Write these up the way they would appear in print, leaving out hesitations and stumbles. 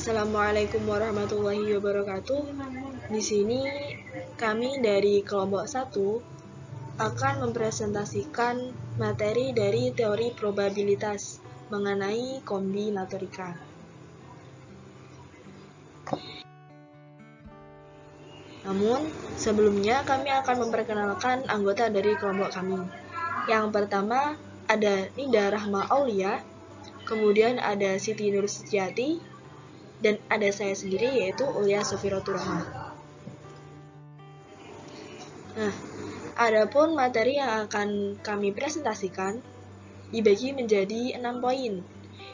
Assalamualaikum warahmatullahi wabarakatuh. Di sini kami dari kelompok 1 akan mempresentasikan materi dari teori probabilitas mengenai kombinatorika. Namun, sebelumnya kami akan memperkenalkan anggota dari kelompok kami. Yang pertama ada Nida Rahma Aulia, kemudian ada Siti Nur Setiati, dan ada saya sendiri yaitu Ulia Sofirotur Rahma. Nah, adapun materi yang akan kami presentasikan dibagi menjadi 6 poin.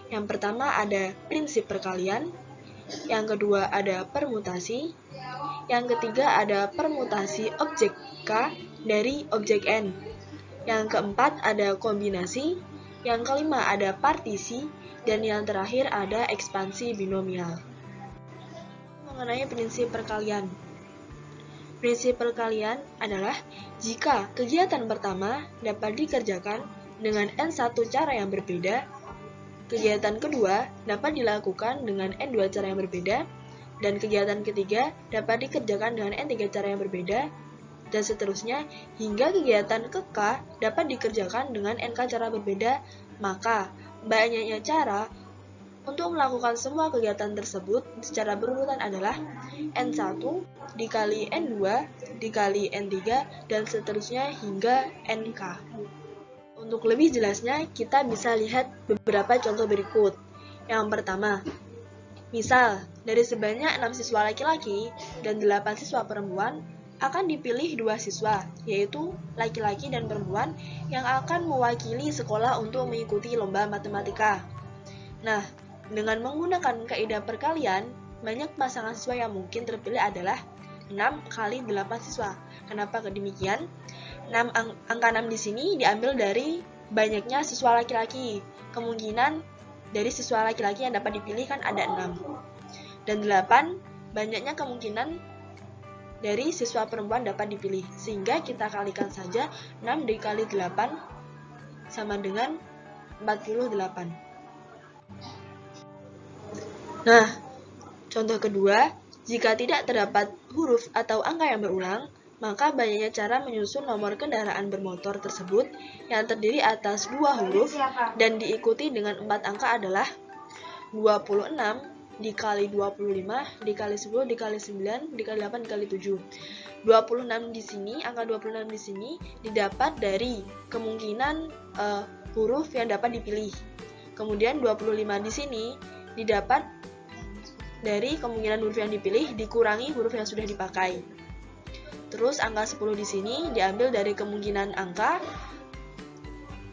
Yang pertama ada prinsip perkalian, yang kedua ada permutasi, yang ketiga ada permutasi objek K dari objek N, yang keempat ada kombinasi, yang kelima ada partisi, dan yang terakhir ada ekspansi binomial. Mengenai prinsip perkalian. Prinsip perkalian adalah jika kegiatan pertama dapat dikerjakan dengan N1 cara yang berbeda, kegiatan kedua dapat dilakukan dengan N2 cara yang berbeda, dan kegiatan ketiga dapat dikerjakan dengan N3 cara yang berbeda, dan seterusnya hingga kegiatan ke-K dapat dikerjakan dengan NK cara berbeda. Maka banyaknya cara untuk melakukan semua kegiatan tersebut secara berurutan adalah N1 dikali N2 dikali N3 dan seterusnya hingga NK. Untuk lebih jelasnya, kita bisa lihat beberapa contoh berikut. Yang pertama, misal dari sebanyak 6 siswa laki-laki dan 8 siswa perempuan, akan dipilih 2 siswa, yaitu laki-laki dan perempuan yang akan mewakili sekolah untuk mengikuti lomba matematika. Nah, dengan menggunakan kaidah perkalian, banyak pasangan siswa yang mungkin terpilih adalah 6 kali 8 siswa. Kenapa demikian? Angka 6 di sini diambil dari banyaknya siswa laki-laki. Kemungkinan dari siswa laki-laki yang dapat dipilih kan ada 6. Dan 8, banyaknya kemungkinan dari siswa perempuan dapat dipilih. Sehingga kita kalikan saja 6 dikali 8 sama dengan 48. Nah, contoh kedua, jika tidak terdapat huruf atau angka yang berulang, maka banyaknya cara menyusun nomor kendaraan bermotor tersebut yang terdiri atas 2 huruf dan diikuti dengan 4 angka adalah 26 dikali 25 dikali 10 dikali 9 dikali 8 dikali 7. 26 di sini, angka 26 di sini didapat dari kemungkinan huruf yang dapat dipilih. Kemudian 25 di sini didapat dari kemungkinan huruf yang dipilih dikurangi huruf yang sudah dipakai. Terus angka 10 di sini diambil dari kemungkinan angka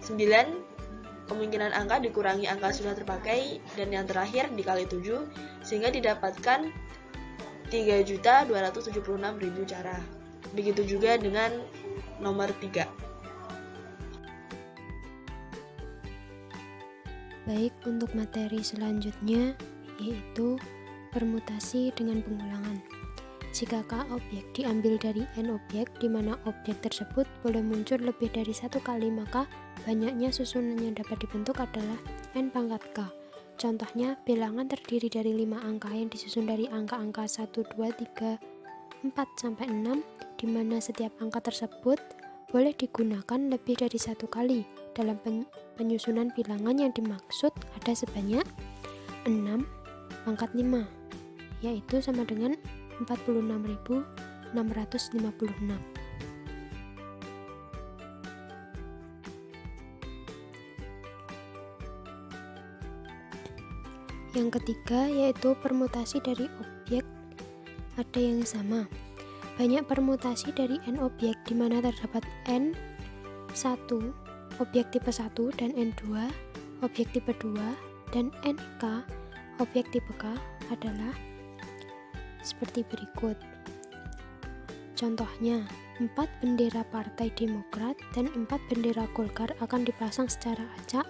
9, kemungkinan angka dikurangi angka sudah terpakai, dan yang terakhir dikali 7, sehingga didapatkan 3.276.000 cara. Begitu juga dengan nomor 3. Baik, untuk materi selanjutnya yaitu permutasi dengan pengulangan. Jika K objek diambil dari N objek, di mana objek tersebut boleh muncul lebih dari 1 kali, maka banyaknya susunan yang dapat dibentuk adalah N pangkat K. Contohnya, bilangan terdiri dari 5 angka yang disusun dari angka-angka 1, 2, 3, 4, sampai 6, di mana setiap angka tersebut boleh digunakan lebih dari 1 kali. Dalam penyusunan bilangan yang dimaksud ada sebanyak 6 pangkat 5, yaitu sama dengan 46.656. Yang ketiga yaitu permutasi dari objek ada yang sama. Banyak permutasi dari N objek di mana terdapat N1 objek tipe 1 dan N2 objek tipe 2 dan NK objek tipe K adalah seperti berikut. Contohnya, 4 bendera Partai Demokrat dan 4 bendera Golkar akan dipasang secara acak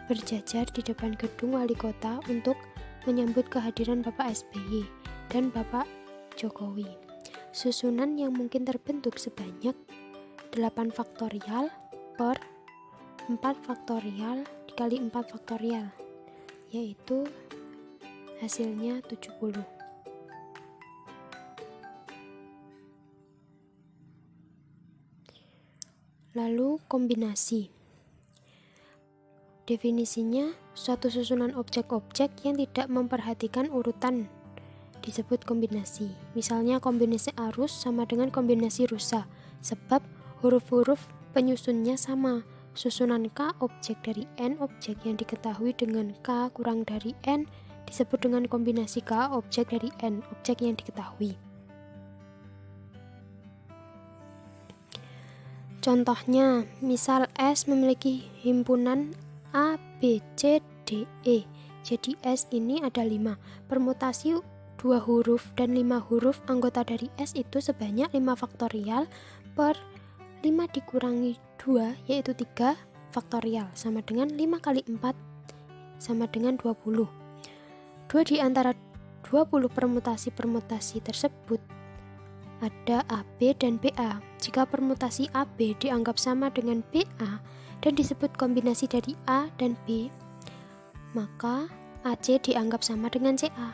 berjajar di depan gedung wali kota untuk menyambut kehadiran Bapak SBY dan Bapak Jokowi. Susunan yang mungkin terbentuk sebanyak 8 faktorial per 4 faktorial dikali 4 faktorial, yaitu hasilnya 70. Lalu kombinasi. Definisinya, suatu susunan objek-objek yang tidak memperhatikan urutan disebut kombinasi. Misalnya kombinasi arus sama dengan kombinasi rusa, sebab huruf-huruf penyusunnya sama. Susunan K objek dari N objek yang diketahui dengan K kurang dari N disebut dengan kombinasi K objek dari N objek yang diketahui. Contohnya, misal S memiliki himpunan A, B, C, D, E. Jadi S ini ada 5. Permutasi 2 huruf dan 5 huruf anggota dari S itu sebanyak 5 faktorial per 5 dikurangi 2 yaitu 3 faktorial sama dengan 5 kali 4 sama dengan 20. 2 di antara 20 permutasi-permutasi tersebut ada AB dan BA. Jika permutasi AB dianggap sama dengan BA dan disebut kombinasi dari A dan B, maka AC dianggap sama dengan CA.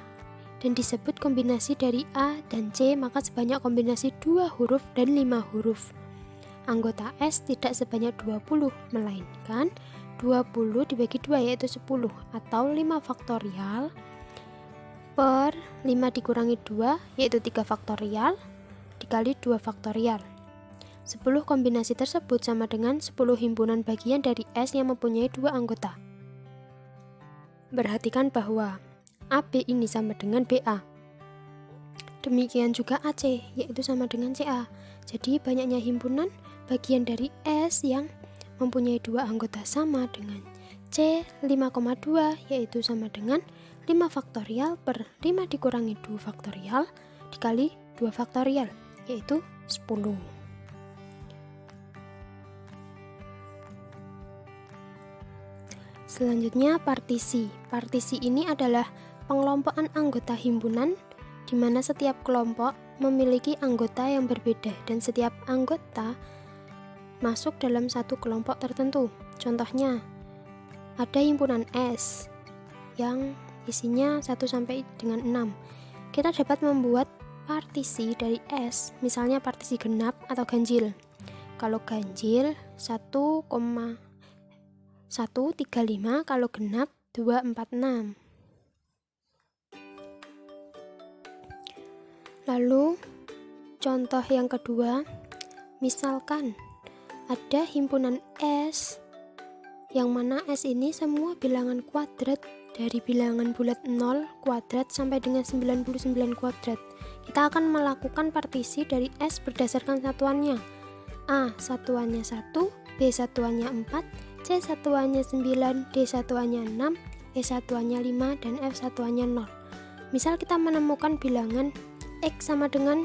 Dan disebut kombinasi dari A dan C, maka sebanyak kombinasi 2 huruf dan 5 huruf. Anggota S tidak sebanyak 20, melainkan 20 dibagi 2 yaitu 10 atau 5 faktorial per 5 dikurangi 2 yaitu 3 faktorial dikali 2 faktorial. 10 kombinasi tersebut sama dengan 10 himpunan bagian dari S yang mempunyai 2 anggota. Perhatikan bahwa AB ini sama dengan BA. Demikian juga AC, yaitu sama dengan CA. Jadi banyaknya himpunan bagian dari S yang mempunyai 2 anggota sama dengan C 5,2, yaitu sama dengan 5 faktorial per 5 dikurangi 2 faktorial dikali 2 faktorial, yaitu 10. Selanjutnya partisi. Partisi ini adalah pengelompokan anggota himpunan di mana setiap kelompok memiliki anggota yang berbeda dan setiap anggota masuk dalam satu kelompok tertentu. Contohnya, ada himpunan S yang isinya 1 sampai dengan 6. Kita dapat membuat partisi dari S, misalnya partisi genap atau ganjil. Kalau ganjil 1,135, kalau genap 246. Lalu contoh yang kedua, misalkan ada himpunan S yang mana S ini semua bilangan kuadrat dari bilangan bulat 0 kuadrat sampai dengan 99 kuadrat. Kita akan melakukan partisi dari S berdasarkan satuannya. A satuannya 1, B satuannya 4, C satuannya 9, D satuannya 6, E satuannya 5, dan F satuannya 0. Misal kita menemukan bilangan X sama dengan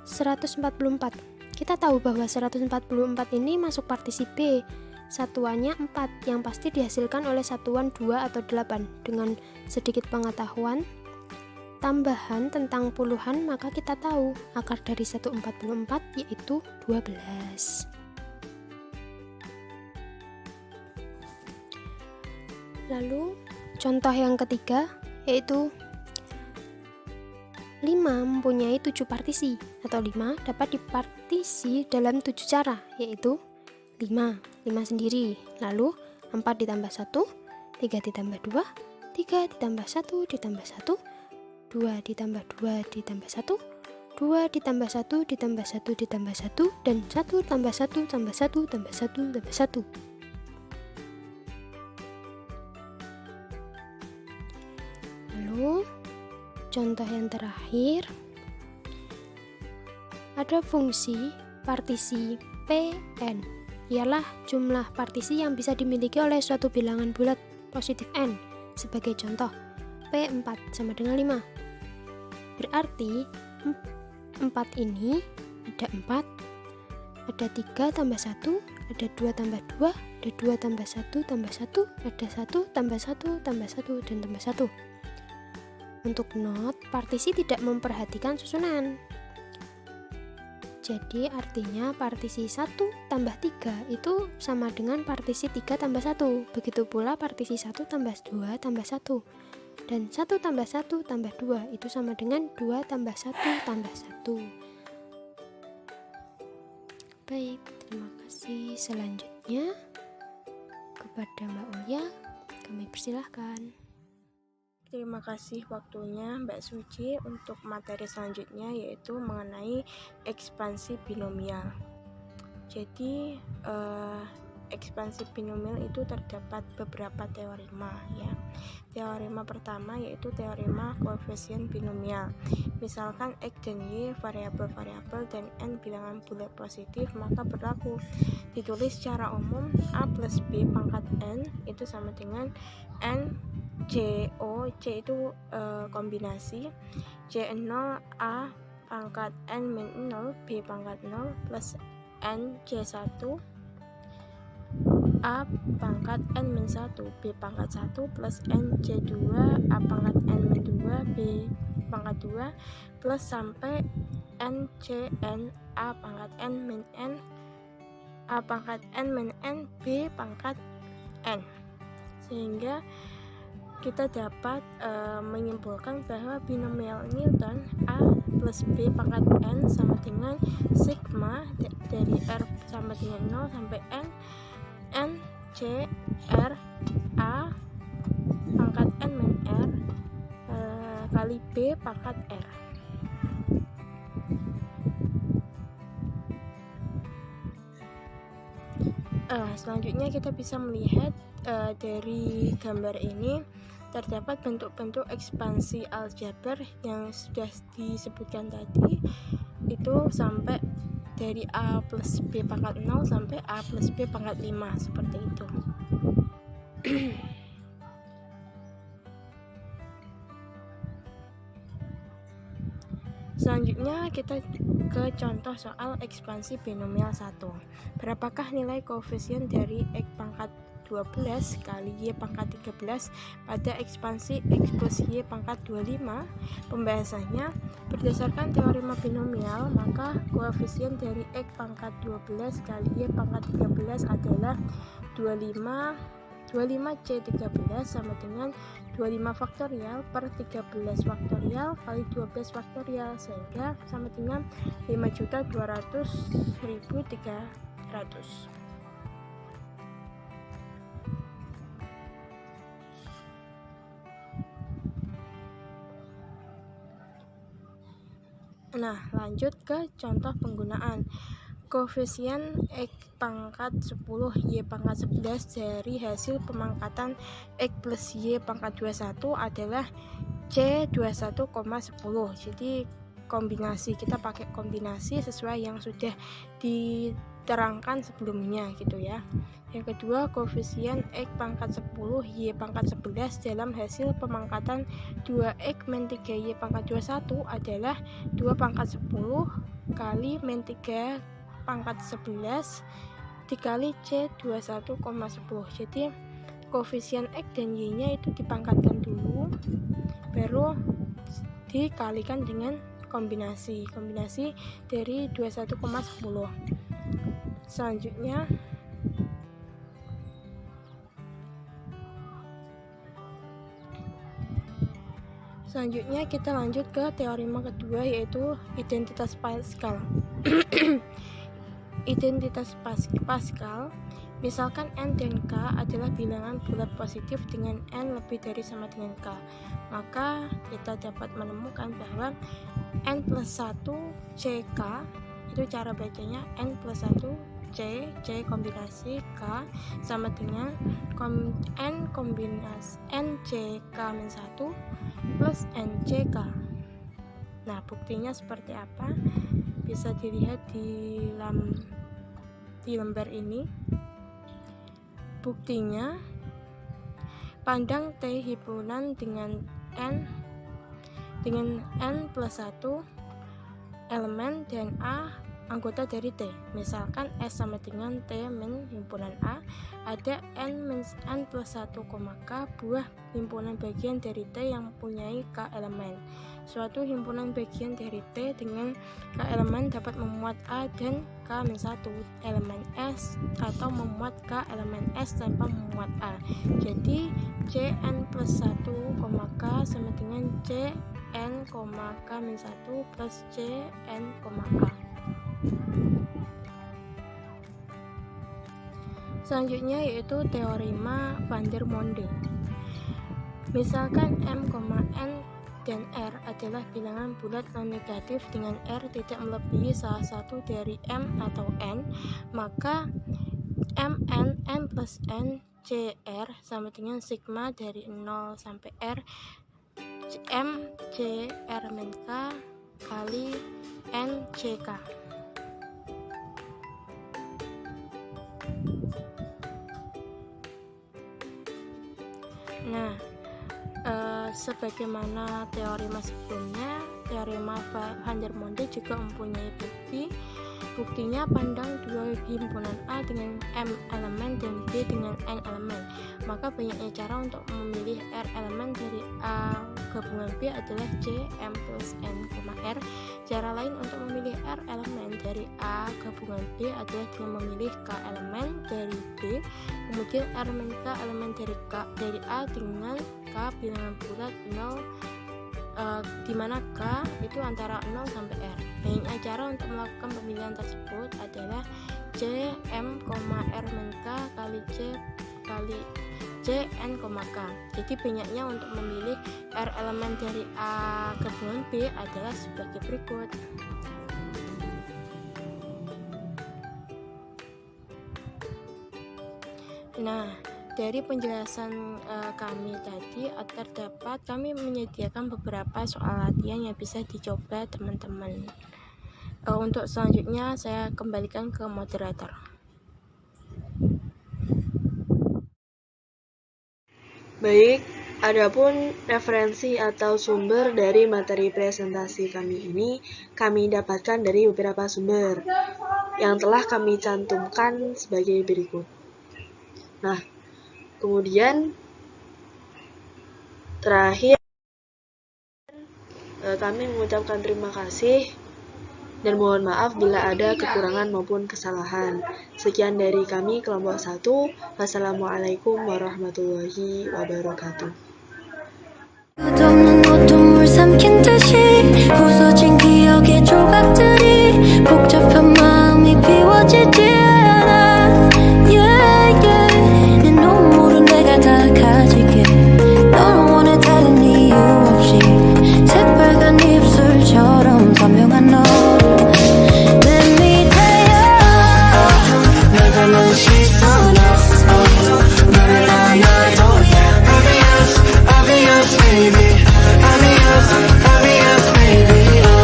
144. Kita tahu bahwa 144 ini masuk partisi B, satuannya 4, yang pasti dihasilkan oleh satuan 2 atau 8. Dengan sedikit pengetahuan tambahan tentang puluhan, maka kita tahu akar dari 144 yaitu 12. Lalu contoh yang ketiga yaitu 5 mempunyai 7 partisi, atau 5 dapat dipartisi dalam 7 cara, yaitu 5 sendiri, lalu 4 ditambah 1, 3 ditambah 2, 3 ditambah 1 ditambah 1, 2 ditambah 2 ditambah 1, 2 ditambah 1 ditambah 1 ditambah 1, dan 1 tambah 1 tambah 1 tambah 1 tambah 1. Lalu contoh yang terakhir, ada fungsi partisi Pn, ialah jumlah partisi yang bisa dimiliki oleh suatu bilangan bulat positif n. Sebagai contoh, P4 sama dengan 5. Berarti 4 ini ada 4, ada 3 tambah 1, ada 2 tambah 2, ada 2 tambah 1 tambah 1, ada 1 tambah 1 tambah 1, dan tambah 1. Untuk not, partisi tidak memperhatikan susunan. Jadi artinya partisi 1 tambah 3 itu sama dengan partisi 3 tambah 1. Begitu pula partisi 1 tambah 2 tambah 1. Dan 1 tambah 1 tambah 2 itu sama dengan 2 tambah 1 tambah 1. Baik, terima kasih. Selanjutnya kepada Mbak Ulia, kami persilahkan. Terima kasih waktunya Mbak Suci untuk materi selanjutnya, yaitu mengenai ekspansi binomial. Jadi ekspansi binomial itu terdapat beberapa teorema ya. Teorema pertama yaitu teorema koefisien binomial. Misalkan X dan Y variabel-variabel dan N bilangan bulat positif, maka berlaku ditulis secara umum A plus B pangkat N itu sama dengan N C itu kombinasi C0 A pangkat N min 0 B pangkat 0 plus N C1 A pangkat N min 1 B pangkat 1 plus N C2 A pangkat N min 2 B pangkat 2 plus sampai N C N A pangkat N min N A pangkat N min N B pangkat N, sehingga kita dapat menyimpulkan bahwa binomial Newton A plus B pangkat N sama dengan sigma dari R sama dengan 0 sampai N C R A pangkat N min R kali B pangkat R. Selanjutnya kita bisa melihat dari gambar ini terdapat bentuk-bentuk ekspansi aljabar yang sudah disebutkan tadi, itu sampai dari A plus B pangkat 0 sampai A plus B pangkat 5 seperti itu. Selanjutnya kita ke contoh soal ekspansi binomial 1. Berapakah nilai koefisien dari X pangkat 12 kali Y pangkat 13 pada ekspansi X plus Y pangkat 25? Pembahasannya, berdasarkan teorema binomial, maka koefisien dari X pangkat 12 kali Y pangkat 13 adalah 25C13 sama dengan 25 faktorial per 13 faktorial kali 12 faktorial, sehingga sama dengan 5.200.300. Nah, lanjut ke contoh penggunaan koefisien X pangkat 10 Y pangkat 11 dari hasil pemangkatan X plus Y pangkat 21 adalah C21,10. Jadi kita pakai kombinasi sesuai yang sudah diterangkan sebelumnya gitu ya. Yang kedua, koefisien X pangkat 10 Y pangkat 11 dalam hasil pemangkatan 2X min 3Y pangkat 21 adalah 2 pangkat 10 kali min 3 pangkat 11 dikali C21,10. Jadi koefisien X dan Y nya itu dipangkatkan dulu, baru dikalikan dengan kombinasi dari 21,10. Selanjutnya kita lanjut ke teorema kedua, yaitu identitas Pascal. Identitas Pascal, misalkan N dan K adalah bilangan bulat positif dengan N lebih dari sama dengan K, maka kita dapat menemukan bahwa N plus 1 CK, itu cara bacanya N plus 1 C kombinasi K sama dengan N kombinasi NCK min 1 plus NCK. Nah, buktinya seperti apa? Bisa dilihat di lembar ini. Buktinya, pandang T himpunan dengan N plus 1 elemen dan A anggota dari T. Misalkan S sama dengan T min himpunan A, ada N min N plus 1, K buah himpunan bagian dari T yang mempunyai K elemen. Suatu himpunan bagian dari T dengan K elemen dapat memuat A dan K min 1 elemen S, atau memuat K elemen S tanpa memuat A. Jadi Cn plus 1, K sama dengan Cn, K min 1 plus Cn, K. Selanjutnya yaitu teorema van der Monde. Misalkan M, N dan R adalah bilangan bulat non-negatif dengan R tidak melebihi salah satu dari M atau N, maka Mn, N plus N, Cr sama dengan sigma dari 0 sampai R M Cr min K kali N Ck. Nah, sebagaimana teorema sebelumnya, teorema van der Monde juga mempunyai bukti. Buktinya pandang dua himpunan A dengan M elemen dan B dengan N elemen. Maka banyaknya cara untuk memilih R elemen dari A gabungan B adalah C M plus N, R. Cara lain untuk memilih R elemen dari A gabungan B adalah dengan memilih K elemen dari B, kemudian R min K elemen dari A dengan K bilangan bulat 0, di mana K itu antara 0 sampai R. Banyaknya cara untuk melakukan pemilihan tersebut adalah C M, R min K kali C N, K. Jadi banyaknya untuk memilih R elemen dari A gabungan B adalah sebagai berikut. Nah, dari penjelasan kami tadi kami menyediakan beberapa soal latihan yang bisa dicoba teman-teman. Untuk selanjutnya saya kembalikan ke moderator. Baik, adapun referensi atau sumber dari materi presentasi kami ini kami dapatkan dari beberapa sumber yang telah kami cantumkan sebagai berikut. Nah, kemudian terakhir kami mengucapkan terima kasih dan mohon maaf bila ada kekurangan maupun kesalahan. Sekian dari kami kelompok 1. Wassalamualaikum warahmatullahi wabarakatuh. 끝없는 어둠을 삼킨 듯이 부서진 기억의 조각들이